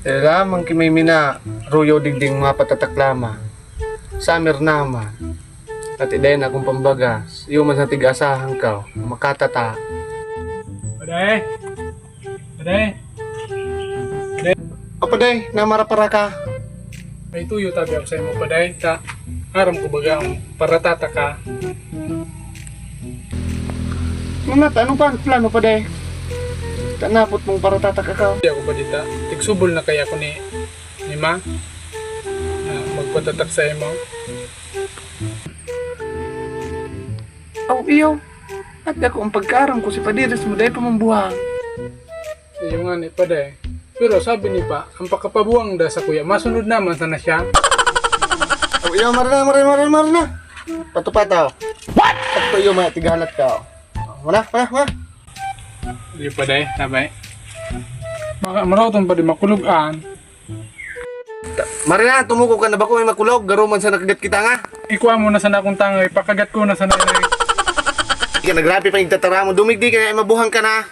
Lamang kimimina, ruyo digding mapatataklama. Summer nama. At iday na kung pambagas, yung man sa tigasahan ka, makatata. Paday! Paday! Apaday, namarapara ka. May tuyo tabi ako sa imo, paday. Ta, aram ko baga ang paratata ka. Manat, ano pa ang plano pa day? Tanapot mong para tatakakaw. Hindi ako ba dita? Tigsubol na kaya ko ni Ma na magpatatak sa imo. Aw, iyo. At ako ang pagkaram ko si Padiris mo day pamambuhang. Iyo nga ni paday. Pero sabi ni Pa, ang pakapabuang da sa kuya, masunod naman sana siya. Aw, iyo, marana. Patupataw. What? At iyo, may tigahalat ka. Wala. Hindi paday, sabay. Marautan pa di makulugan. Marina, tumuko ka na ba kung may makulog? Garuman sa nakagat kita nga. Ikuha mo na sana akong tangay, pakagat ko na sana inay. Ika, nagrapi pa yung tatara mo. Dumigdi ka na, mabuhang ka na.